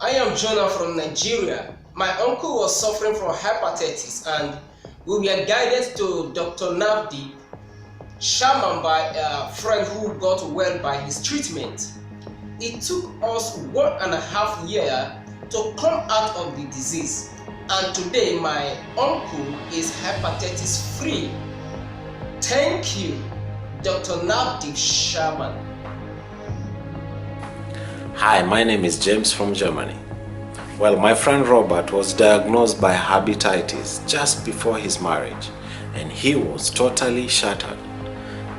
I am Jonah from Nigeria. My uncle was suffering from hepatitis and we were guided to Dr. Navdeep Sharma by a friend who got well by his treatment. It took us 1.5 years to come out of the disease, and today my uncle is hepatitis free. Thank you, Dr. Navdeep Sharma. Hi, my name is James from Germany. Well, my friend Robert was diagnosed by hepatitis just before his marriage, and he was totally shattered.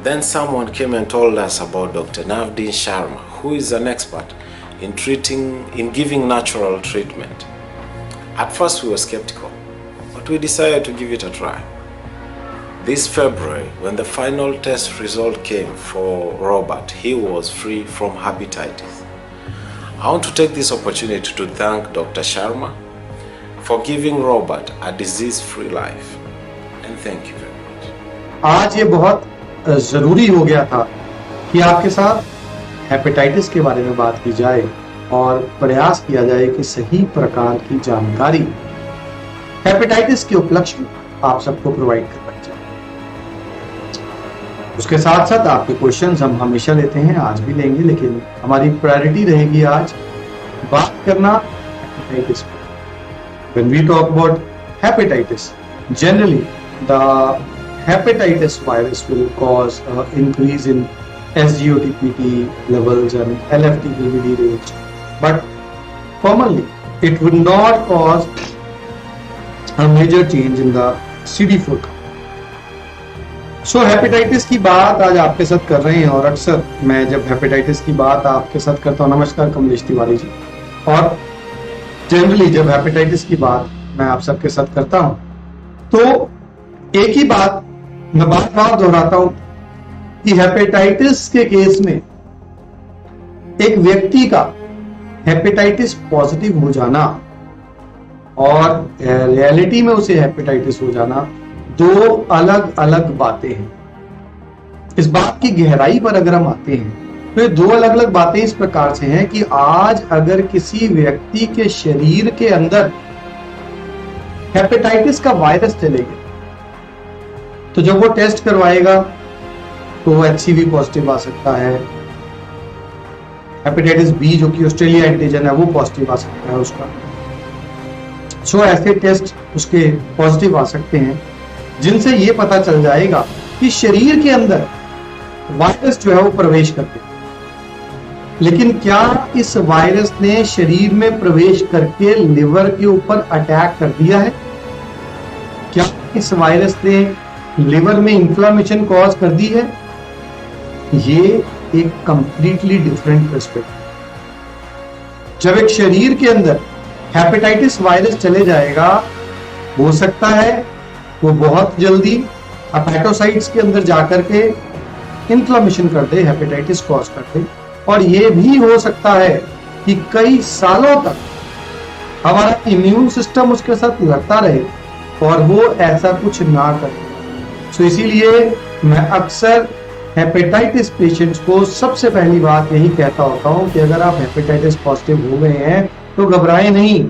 Then someone came and told us about Dr. Navdeep Sharma, who is an expert in giving natural treatment. At first we were skeptical, but we decided to give it a try. This February, when the final test result came for Robert, he was free from hepatitis. I want to take this opportunity to thank Dr. Sharma for giving Robert a disease-free life. And thank you very much. आज ये बहुत ज़रूरी हो गया था कि आपके साथ हेपेटाइटिस के बारे में बात की जाए और प्रयास किया जाए कि सही प्रकार की जानकारी हेपेटाइटिस के उपलक्ष्य में आप सबको प्रोवाइड करवाई जाए। उसके साथ साथ आपके क्वेश्चंस हम हमेशा लेते हैं, आज भी लेंगे, लेकिन हमारी प्रायोरिटी रहेगी आज बात करना हेपेटाइटिस पे। When we talk about hepatitis, generally the hepatitis virus will cause increase in SGOT-PT levels and LFT-PBD rates, but commonly it would not cause a major change in the CD4 count. So hepatitis की बात आज आपके साथ कर रहे हैं, और अक्सर मैं जब हेपेटाइटिस की बात आपके साथ करता हूँ, नमस्कार कमलेश तिवारी जी, और जनरली जब हेपेटाइटिस की बात मैं आप सबके साथ करता हूँ तो एक ही बात मैं बार बार दोहराता हूं कि हेपेटाइटिस के केस में एक व्यक्ति का हेपेटाइटिस पॉजिटिव हो जाना और रियलिटी में उसे हेपेटाइटिस हो जाना दो अलग अलग बातें हैं। इस बात की गहराई पर अगर हम आते हैं तो ये दो अलग अलग बातें इस प्रकार से हैं कि आज अगर किसी व्यक्ति के शरीर के अंदर हेपेटाइटिस का वायरस चलेगा तो जब वो टेस्ट करवाएगा तो वो HCV पॉजिटिव आ सकता है, हेपेटाइटिस बी जो कि ऑस्ट्रेलिया एंटीजन है वो पॉजिटिव आ सकता है उसका। सो ऐसे टेस्ट उसके पॉजिटिव आ सकते हैं जिनसे ये पता चल जाएगा कि शरीर के अंदर वायरस जो है वो प्रवेश करते हैं। लेकिन क्या इस वायरस ने शरीर में प्रवेश करके लिवर के ऊपर अटैक कर दिया है? क्या इस वायरस ने लिवर में इंफ्लेमेशन कॉज कर दी है? ये एक कंप्लीटली डिफरेंट पर्सपेक्टिव। जब एक शरीर के अंदर हेपेटाइटिस वायरस चले जाएगा, हो सकता है वो बहुत जल्दी हेपेटोसाइट्स के अंदर जाकर के इंफ्लेमेशन कर दे, हेपेटाइटिस कॉज कर दे, और ये भी हो सकता है कि कई सालों तक हमारा इम्यून सिस्टम उसके साथ लड़ता रहे और वो ऐसा कुछ ना करे। तो इसीलिए मैं अक्सर हेपेटाइटिस पेशेंट्स को सबसे पहली बात यही कहता होता हूं कि अगर आप हेपेटाइटिस पॉजिटिव हो गए हैं तो घबराएं नहीं।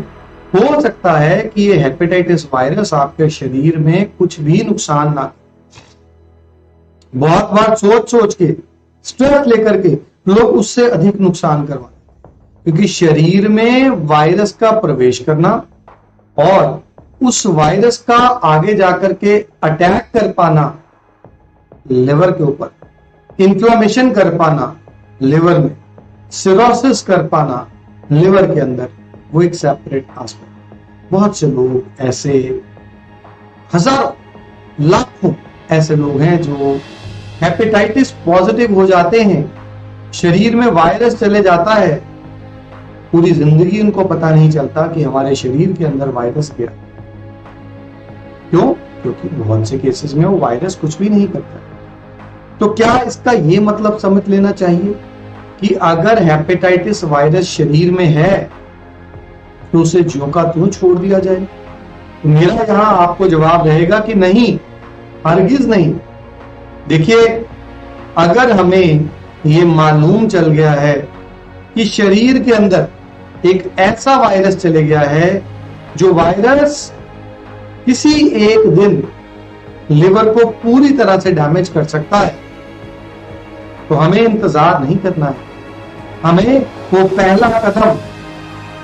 हो सकता है कि ये हेपेटाइटिस वायरस आपके शरीर में कुछ भी नुकसान ना, बहुत बार सोच सोच के स्ट्रेस लेकर के लोग उससे अधिक नुकसान करवाते, क्योंकि शरीर में वायरस का प्रवेश करना और उस वायरस का आगे जाकर के अटैक कर पाना लिवर के ऊपर, इंफ्लेमेशन कर पाना लिवर में, सिरोसिस कर पाना लिवर के अंदर, वो एक सेपरेट एस्पेक्ट। बहुत से लोग ऐसे, हजारों लाखों ऐसे लोग हैं जो हेपेटाइटिस पॉजिटिव हो जाते हैं, शरीर में वायरस चले जाता है, पूरी जिंदगी उनको पता नहीं चलता कि हमारे शरीर के अंदर वायरस गया। क्यों? क्योंकि बहुत से केसेस में वो वायरस कुछ भी नहीं करता। तो क्या इसका ये मतलब समझ लेना चाहिए कि अगर हेपेटाइटिस वायरस शरीर में है तो उसे ज्यों का त्यों छोड़ दिया जाए? मेरा यहां आपको जवाब रहेगा कि नहीं, हरगिज नहीं। देखिए, अगर हमें ये मालूम चल गया है कि शरीर के अंदर एक ऐसा वायरस चले गया है जो वायरस किसी एक दिन लिवर को पूरी तरह से डैमेज कर सकता है। तो हमें इंतजार नहीं करना है, हमें वो पहला कदम,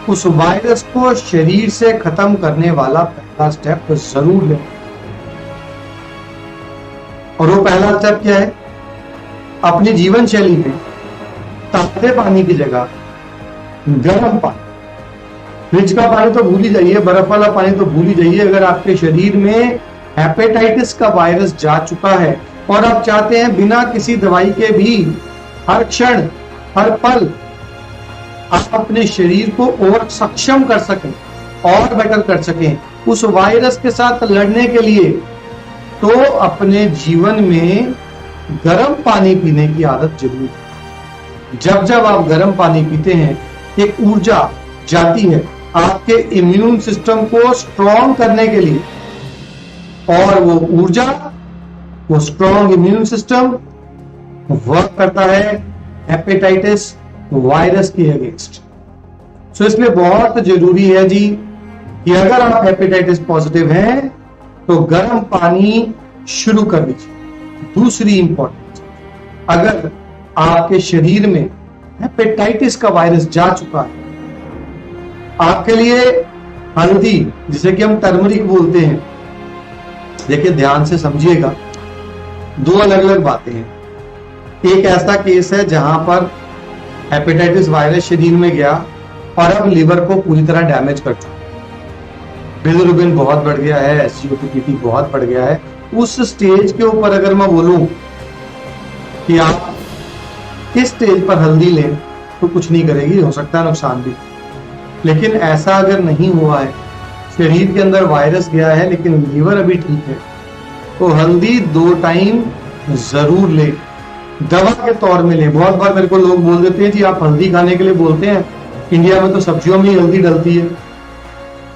उस वायरस को शरीर से खत्म करने वाला पहला स्टेप जरूर लें। और वो पहला स्टेप क्या है? अपनी जीवन शैली में ताजे पानी की जगह गर्म पानी, फ्रिज का पानी तो भूल ही जाइए, बर्फ वाला पानी तो भूल ही जाइए। अगर आपके शरीर में हेपेटाइटिस का वायरस जा चुका है और आप चाहते हैं बिना किसी दवाई के भी हर क्षण हर पल आप अपने शरीर को और सक्षम कर सकें और बेटर कर सकें उस वायरस के साथ लड़ने के लिए, तो अपने जीवन में गर्म पानी पीने की आदत जरूर है। जब जब आप गर्म पानी पीते हैं एक ऊर्जा जाती है आपके इम्यून सिस्टम को स्ट्रॉन्ग करने के लिए, और वो ऊर्जा, वो स्ट्रॉन्ग इम्यून सिस्टम वर्क करता है हेपेटाइटिस वायरस के अगेंस्ट। सो इसलिए बहुत जरूरी है जी कि अगर आप हेपेटाइटिस पॉजिटिव हैं तो गर्म पानी शुरू कर दीजिए। दूसरी इंपॉर्टेंट, अगर आपके शरीर में हेपेटाइटिस का वायरस जा चुका है, आपके लिए हल्दी, जिसे कि हम टर्मरिक बोलते हैं, देखिए ध्यान से समझिएगा, दो अलग अलग बातें हैं। एक ऐसा केस है जहां पर हेपेटाइटिस वायरस शरीर में गया और अब लिवर को पूरी तरह डैमेज कर चुका, बिलिरुबिन बहुत बढ़ गया है, एसजीओटी बहुत बढ़ गया है। उस स्टेज के ऊपर अगर मैं बोलूं कि आप इस स्टेज पर हल्दी लें तो कुछ नहीं करेगी, हो सकता है नुकसान भी। लेकिन ऐसा अगर नहीं हुआ है, शरीर के अंदर वायरस गया है लेकिन लीवर अभी ठीक है, तो हल्दी 2 टाइम जरूर ले, दवा के तौर में ले। बहुत बार मेरे को लोग बोल देते हैं जी आप हल्दी खाने के लिए बोलते हैं, इंडिया में तो सब्जियों में ही हल्दी डलती है।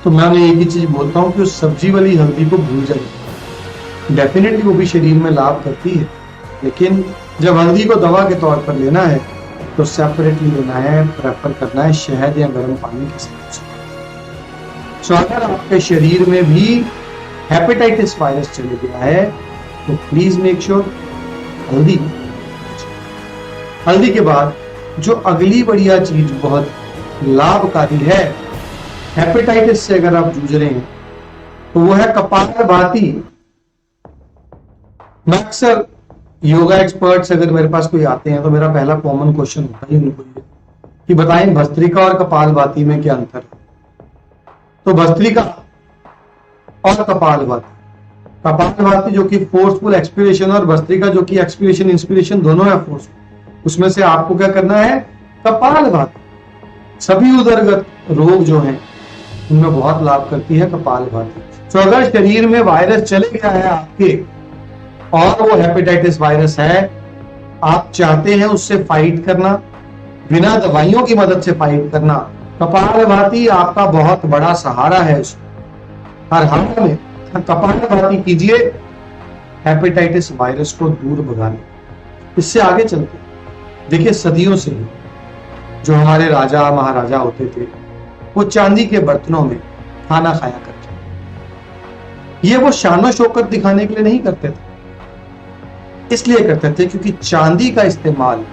तो मैं उन्हें एक ही चीज बोलता हूँ कि उस सब्जी वाली हल्दी को भूल जाइए। डेफिनेटली वो भी शरीर में लाभ करती है, लेकिन जब हल्दी को दवा के तौर पर लेना है तो सेपरेटली लेना है, प्रेफर करना है शहद या गर्म पानी के साथ। सो अगर आपके शरीर में भी हेपेटाइटिस वायरस चले गया है तो प्लीज मेक श्योर हल्दी के बाद जो अगली बढ़िया चीज बहुत लाभकारी है हेपेटाइटिस से अगर आप जूझ रहे हैं तो वो है कपालभाति। मैं अक्सर योगा एक्सपर्ट्स अगर मेरे पास कोई आते हैं तो मेरा पहला कॉमन क्वेश्चन होता है उनको ये कि बताएं भस्त्रिका और कपालभाति में क्या अंतर है। तो भस्त्रिका और कपालभाति जो कि फोर्सफुल एक्सपिरेशन और भस्त्रिका जो कि एक्सपिरेशन इंस्पिरेशन दोनों है फोर्सफुल, उसमें से आपको क्या करना है? कपालभाति। सभी उदरगत रोग जो हैं उनमें बहुत लाभ करती है कपालभाति। तो अगर शरीर में वायरस चले गया है आपके और वो हेपेटाइटिस वायरस है, आप चाहते हैं उससे फाइट करना, बिना दवाइयों की मदद से फाइट करना, कपालभाति आपका बहुत बड़ा सहारा है। हर हाल में कपालभाति कीजिए हेपेटाइटिस वायरस को दूर भगाने। इससे आगे चलते देखिए, सदियों से ही जो हमारे राजा महाराजा होते थे वो चांदी के बर्तनों में खाना खाया करते थे। ये वो शान शौकत दिखाने के लिए नहीं करते थे, इसलिए करते थे क्योंकि चांदी का इस्तेमाल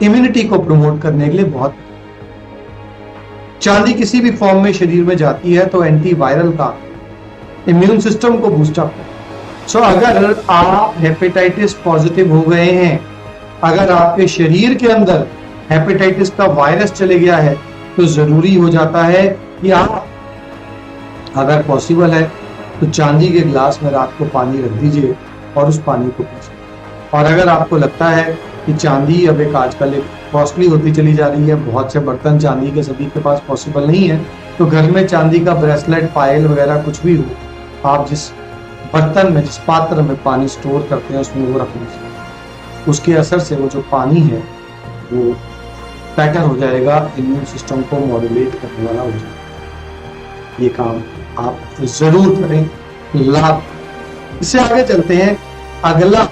इम्यूनिटी को प्रमोट करने के लिए बहुत, चांदी किसी भी फॉर्म में शरीर में जाती है तो एंटीवायरल का इम्यून सिस्टम को बूस्टअप है। सो अगर आप हेपेटाइटिस पॉजिटिव हो गए हैं, अगर आपके शरीर के अंदर हेपेटाइटिस का वायरस चले गया है, तो जरूरी हो जाता है कि आप अगर पॉसिबल है तो चांदी के गिलास में रात को पानी रख दीजिए और उस पानी को पीजिए। और अगर आपको लगता है कि चांदी अब एक आजकल एक कॉस्टली होती चली जा रही है, बहुत से बर्तन चांदी के सभी के पास पॉसिबल नहीं है, तो घर में चांदी का ब्रेसलेट, पायल वगैरह कुछ भी हो, आप जिस बर्तन में, जिस पात्र में पानी स्टोर करते हैं उसमें वो रख लीजिए। उसके असर से वो जो पानी है वो बेटर हो जाएगा, इम्यून सिस्टम को मॉड्यूलेट करने वाला हो जाएगा। ये काम आप जरूर करें, लाभ। इससे आगे चलते हैं, अगला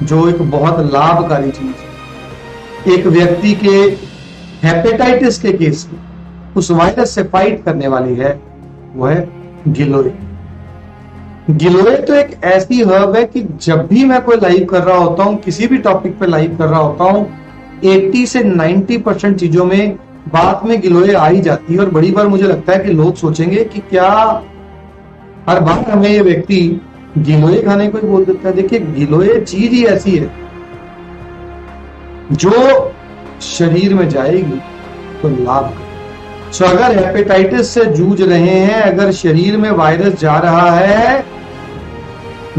जो एक बहुत लाभकारी चीज है, एक व्यक्ति के हेपेटाइटिस के केस में उस वायरस से फाइट करने वाली है, वो है गिलोय। गिलोय तो एक ऐसी हर्ब है कि जब भी मैं कोई लाइव कर रहा होता हूं, किसी भी टॉपिक पे लाइव कर रहा होता हूं, 80 से 90% चीजों में बात में गिलोय आ ही जाती है। और बड़ी बार मुझे लगता है कि लोग सोचेंगे कि क्या हर बार हमें ये व्यक्ति गिलोय खाने को ही बोल देता है। देखिए, गिलोय चीज ही ऐसी है जो शरीर में जाएगी तो लाभ करे। सो अगर हेपेटाइटिस से जूझ रहे हैं, अगर शरीर में वायरस जा रहा है,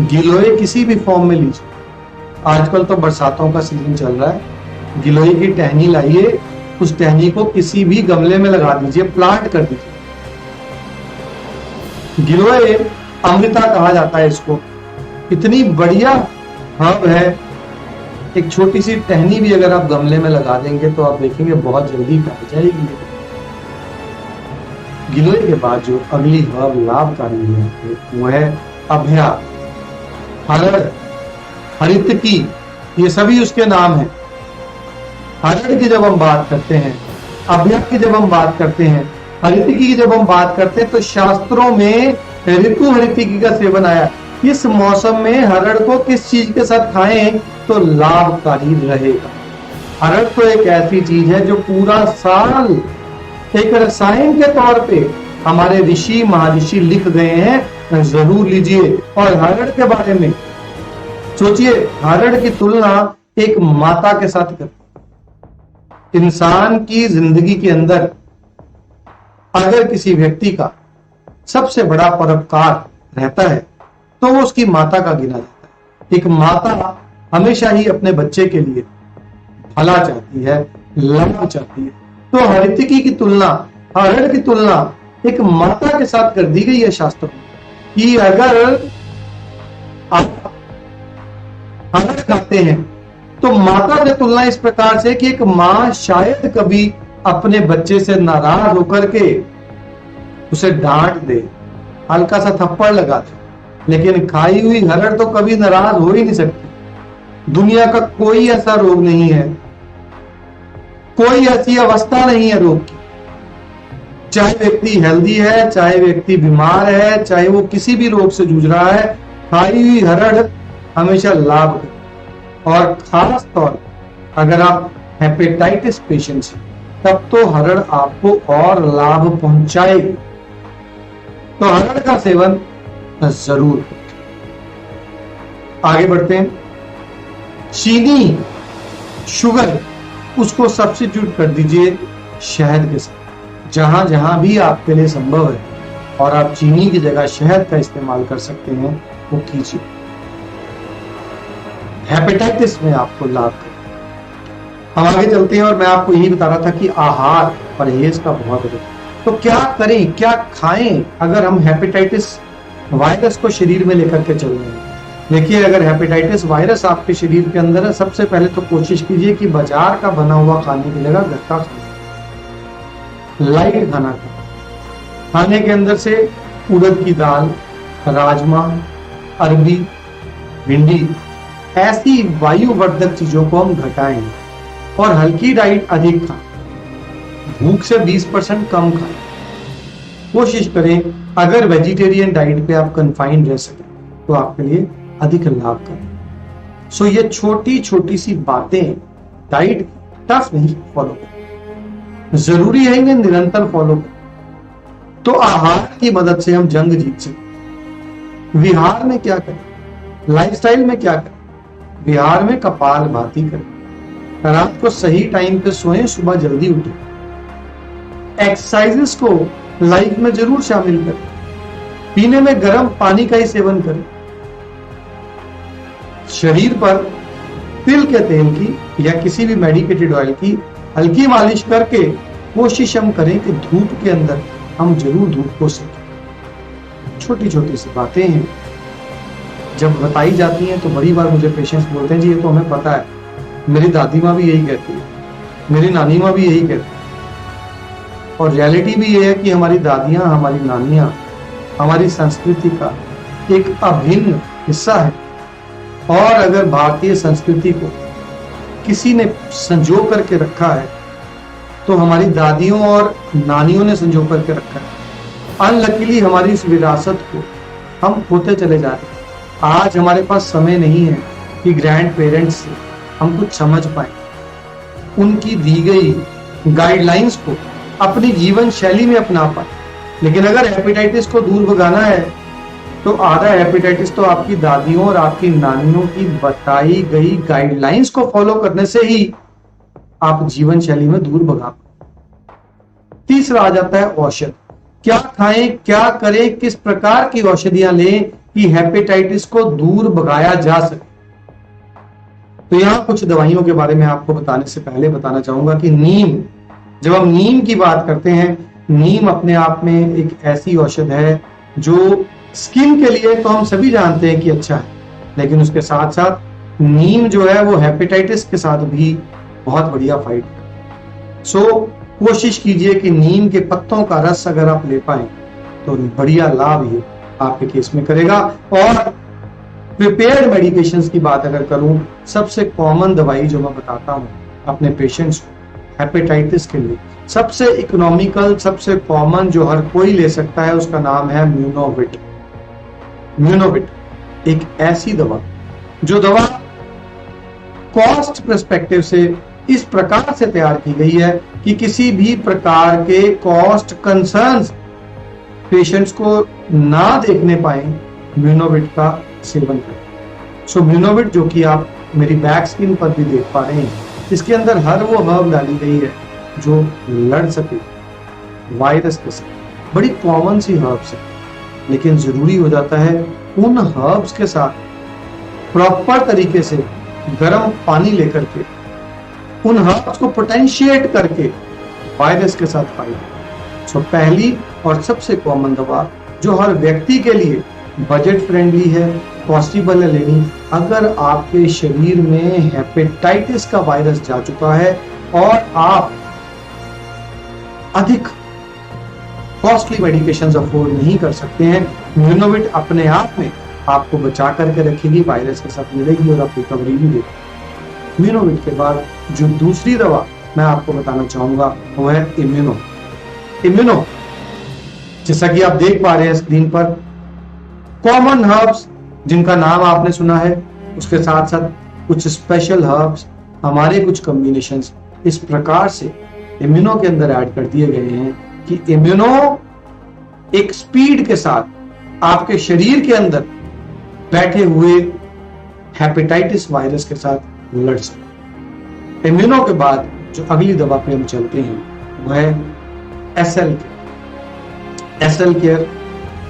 गिलोय किसी भी फॉर्म में लीजिए। आजकल तो बरसातों का सीजन चल रहा है, गिलोय की टहनी लाइए, उस टहनी को किसी भी गमले में लगा दीजिए, प्लांट कर दीजिए। गिलोय अमृता कहा जाता है इसको, इतनी बढ़िया हर्ब है। एक छोटी सी टहनी भी अगर आप गमले में लगा देंगे तो आप देखेंगे बहुत जल्दी फैल जाएगी। गिलोय के बाद जो अगली हर्ब लाभकारी है वो है अभया, हरड़, हरितकी, ये सभी उसके नाम है। हरड़ की जब हम बात करते हैं, अभया की जब हम बात करते हैं, हरितकी की जब हम बात करते हैं, तो शास्त्रों में ऋतु हरितकी का सेवन आया। इस मौसम में हरड़ को किस चीज के साथ खाएं तो लाभकारी रहेगा। हरड़ तो एक ऐसी चीज है जो पूरा साल एक रसायन के तौर पे हमारे ऋषि महर्षि लिख गए हैं, जरूर लीजिए। और हरड़ के बारे में सोचिए, हरड़ की तुलना एक माता के साथ करते। इंसान की जिंदगी के अंदर अगर किसी व्यक्ति का सबसे बड़ा परोपकार रहता है तो वो उसकी माता का गिना जाता है। एक माता हमेशा ही अपने बच्चे के लिए भला चाहती है, लाभ चाहती है। तो हरितकी की तुलना, हरड़ की तुलना एक माता के साथ कर दी गई है शास्त्रों में कि अगर आप हरड़ खाते हैं तो माता से तुलना इस प्रकार से कि एक मां शायद कभी अपने बच्चे से नाराज होकर के उसे डांट दे, हल्का सा थप्पड़ लगा दे, लेकिन खाई हुई हरड़ तो कभी नाराज हो ही नहीं सकती। दुनिया का कोई ऐसा रोग नहीं है, कोई ऐसी अवस्था नहीं है रोग की, चाहे व्यक्ति हेल्दी है, चाहे व्यक्ति बीमार है, चाहे वो किसी भी रोग से जूझ रहा है, खाई हुई हरड़ हमेशा लाभ करे। और खास तौर अगर आप हेपेटाइटिस पेशेंट हैं तब तो हरड़ आपको और लाभ पहुंचाएगी। तो हरड़ का सेवन जरूर। आगे बढ़ते हैं। चीनी, शुगर, उसको सब्स्टिट्यूट कर दीजिए शहद के साथ। जहां जहां भी आपके लिए संभव है और आप चीनी की जगह शहद का इस्तेमाल कर सकते हैं, वो कीजिए। हेपेटाइटिस में आपको लाभ करें। हम आगे चलते हैं और मैं आपको यही बता रहा था कि आहार परहेज का बहुत है। तो क्या करें, क्या खाएं अगर हम हेपेटाइटिस वायरस को शरीर में लेकर के चल रहे हैं। देखिए, अगर हेपेटाइटिस वायरस आपके शरीर के अंदर है, सबसे पहले तो कोशिश कीजिए कि बाजार का बना हुआ खाने की जगह घर का खाना, लाइट खाना खाएं। खाने के अंदर से उड़द की दाल, राजमा, अरबी, भिंडी, ऐसी वायुवर्धक चीजों को हम घटाएं और हल्की डाइट अधिक खाएं। भूख से 20% कम खाएं। कोशिश करें अगर वेजिटेरियन डाइट पे आप कन्फाइंड रह सकें तो आपके लिए अधिक लाभ करें। सो ये छोटी छोटी सी बातें डाइट टफ नहीं, फॉलो करें। जरूरी है इन्हें निरंतर फॉलो करें तो आहार की मदद से हम जंग जीत सकें। विहार में क्या करें, लाइफस्टाइल में क्या करें। विहार में कपालभाति करें, रात को सही टाइम पे सोएं, सुबह जल्दी उठें। एक्सरसाइजेस को लाइफ में जरूर शामिल करें। पीने में गर्म पानी का ही सेवन करें। शरीर पर तिल के तेल की या किसी भी मेडिकेटेड ऑयल की हल्की मालिश करके कोशिश हम करें कि धूप के अंदर हम जरूर धूप को सेकें। छोटी छोटी सी बातें हैं, जब बताई जाती हैं तो बड़ी बार मुझे पेशेंट्स बोलते हैं जी ये तो हमें पता है, मेरी दादी माँ भी यही कहती है, मेरी नानी माँ भी यही कहती है। और रियलिटी भी ये है कि हमारी दादियाँ, हमारी नानियाँ हमारी संस्कृति का एक अभिन्न हिस्सा है। और अगर भारतीय संस्कृति को किसी ने संजो करके रखा है तो हमारी दादियों और नानियों ने संजो करके रखा है। अनलकीली हमारी इस विरासत को हम खोते चले जा रहे हैं। आज हमारे पास समय नहीं है कि ग्रैंड पेरेंट्स से हम कुछ समझ पाए, उनकी दी गई गाइडलाइंस को अपनी जीवन शैली में अपना पाए। लेकिन अगर हेपेटाइटिस को दूर भगाना है तो आधा हेपेटाइटिस तो आपकी दादियों और आपकी नानियों की बताई गई गाइडलाइंस को फॉलो करने से ही आप जीवन शैली में दूर भगा पाए। तीसरा आ जाता है औषध। क्या खाएं, क्या करें, किस प्रकार की औषधियां लें कि हेपेटाइटिस को दूर भगाया जा सके। तो यहां कुछ दवाइयों के बारे में आपको बताने से पहले बताना चाहूंगा कि नीम, जब हम नीम की बात करते हैं, नीम अपने आप में एक ऐसी औषध है जो स्किन के लिए तो हम सभी जानते हैं कि अच्छा है, लेकिन उसके साथ साथ नीम जो है वो हेपेटाइटिस के साथ भी बहुत बढ़िया फाइट है। सो कोशिश कीजिए कि नीम के पत्तों का रस अगर आप ले पाए तो बढ़िया लाभ ये आपके केस में करेगा। और प्रिपेयर्ड मेडिकेशंस की बात अगर करूं, सबसे कॉमन दवाई जो मैं बताता हूं अपने पेशेंट्स को हेपेटाइटिस के लिए, सबसे इकोनॉमिकल, सबसे कॉमन जो हर कोई ले सकता है, उसका नाम है म्यूनोविट। म्यूनोविट एक ऐसी दवा जो दवा कॉस्ट पर्सपेक्टिव से इस प्रकार से तैयार की गई है कि किसी भी प्रकार के कॉस्ट कंसर्न्स पेशेंट्स को ना देखने पाए, म्यूनोविट का सेवन करें। सो म्यूनोविट जो कि आप मेरी बैक स्क्रीन पर भी देख पा रहे हैं, इसके अंदर हर वो हर्ब डाली गई है जो लड़ सके वायरस के साथ। बड़ी कॉमन सी हर्ब्स है, लेकिन जरूरी हो जाता है उन हर्ब्स के साथ प्रॉपर तरीके से गर्म पानी लेकर के उन हर्ब्स को पोटेंशिएट करके वायरस के साथ फाइट। सो पहली और सबसे कॉमन दवा जो हर व्यक्ति के लिए बजट फ्रेंडली है, पॉसिबल है लेनी, अगर आपके शरीर में हेपेटाइटिस का वायरस जा चुका है और आप अधिक कॉस्टली मेडिकेशंस अफोर्ड नहीं कर सकते हैं, म्यूनोविट अपने आप में आपको बचा करके रखेगी, वायरस के साथ लड़ेगी और आप रिकवरी भी देगी। म्यूनोविट के बाद जो दूसरी दवा मैं आपको बताना चाहूंगा वो है इम्यूनो। इम्यूनो जैसा कि आप देख पा रहे हैं स्क्रीन पर, कॉमन हर्ब्स जिनका नाम आपने सुना है, उसके साथ साथ कुछ स्पेशल हर्ब्स, हमारे कुछ कॉम्बिनेशंस इस प्रकार से इम्यूनो के अंदर ऐड कर दिए गए हैं कि इम्यूनो एक स्पीड के साथ आपके शरीर के अंदर बैठे हुए हेपेटाइटिस वायरस के साथ लड़ सके। इम्यूनो के बाद जो अगली दवा पे हम चलते हैं वो है एसएल केयर। एसएल केयर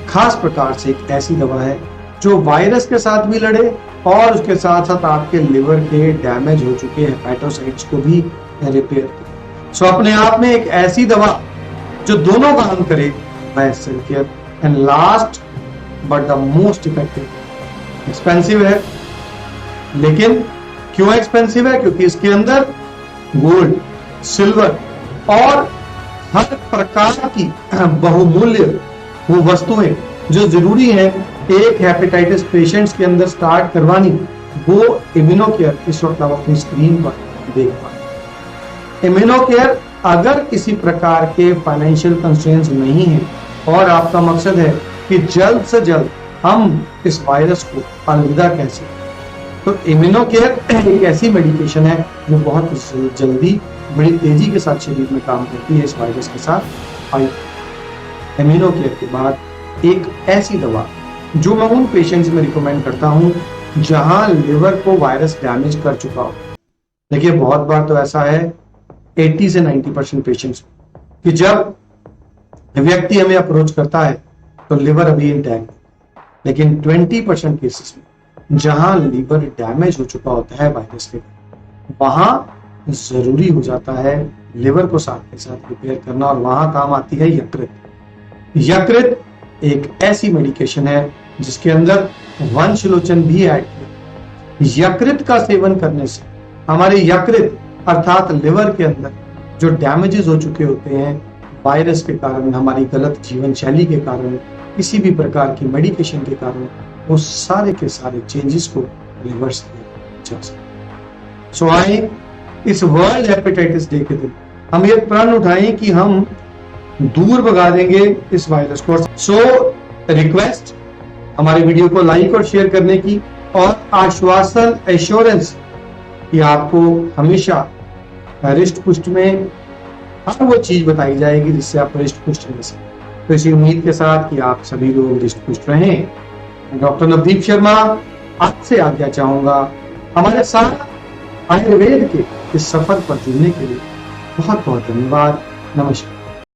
खास प्रकार से एक ऐसी दवा है जो वायरस के साथ भी लड़े और उसके साथ साथ आपके लिवर के डैमेज हो चुके हेपेटोसाइट्स को भी रिपेयर करे। सो अपने आप में एक ऐसी दवा जो दोनों काम करे, वह एसएल care. And last but the most effective, expensive है, लेकिन क्यों एक्सपेंसिव है? क्योंकि इसके अंदर गोल्ड, सिल्वर और हर प्रकार की बहुमूल्य वो वस्तुएं जो जरूरी है एक हेपेटाइटिस पेशेंट्स के अंदर स्टार्ट करवानी, वो इम्यूनो केयर इस वक्त आप अपनी स्क्रीन पर देख पाए। इम्यूनो केयर अगर किसी प्रकार के फाइनेंशियल कंस्ट्रेंट्स नहीं है और आपका मकसद है कि जल्द से जल्द हम इस वायरस को अलविदा कैसे, तो इम्यूनो केयर एक ऐसी मेडिकेशन है जो बहुत जल्दी बड़ी तेजी के साथ शरीर में काम करती है इस वायरस के साथ फाइट। इम्यूनो केयर के बाद एक ऐसी दवा जो मैं उन पेशेंट्स में रिकमेंड करता हूं जहां लिवर को वायरस डैमेज कर चुका हो। देखिए बहुत बार तो ऐसा है 80 से 90% पेशेंट्स कि जब व्यक्ति हमें अप्रोच करता है तो लिवर अभी इंटैक्ट, लेकिन 20% केसेस में जहां लिवर डैमेज हो चुका होता है वायरस के, वहां जरूरी हो जाता है लिवर को साथ के साथ रिपेयर करना, और वहां काम आती है यकृत। यकृत एक ऐसी मेडिकेशन है जिसके अंदर वंशलोचन भी ऐड किया। यकृत का सेवन करने से हमारे यकृत अर्थात लिवर के अंदर जो डैमेजेस हो चुके होते हैं वायरस के कारण, हमारी गलत जीवन शैली के कारण, किसी भी प्रकार की मेडिकेशन के कारण, वो सारे के सारे चेंजेस को रिवर्स किया जा सकता है। सो आए इस वर्ल्ड हेपेटाइटिस डे के दिन हम ये प्रण उठाएं कि हम दूर भगा देंगे इस वायरस को। सो रिक्वेस्ट हमारे वीडियो को लाइक और शेयर करने की, और आश्वासन एश्योरेंस कि आपको हमेशा हृष्ट पुष्ट में हर वो चीज बताई जाएगी जिससे आप हृष्ट पुष्ट रह सकें। तो इसी उम्मीद के साथ कि आप सभी लोग हृष्ट पुष्ट रहें, डॉक्टर नवदीप शर्मा आपसे आज्ञा चाहूंगा। हमारे साथ आयुर्वेद के इस सफर पर जुड़ने के लिए बहुत बहुत धन्यवाद। नमस्कार।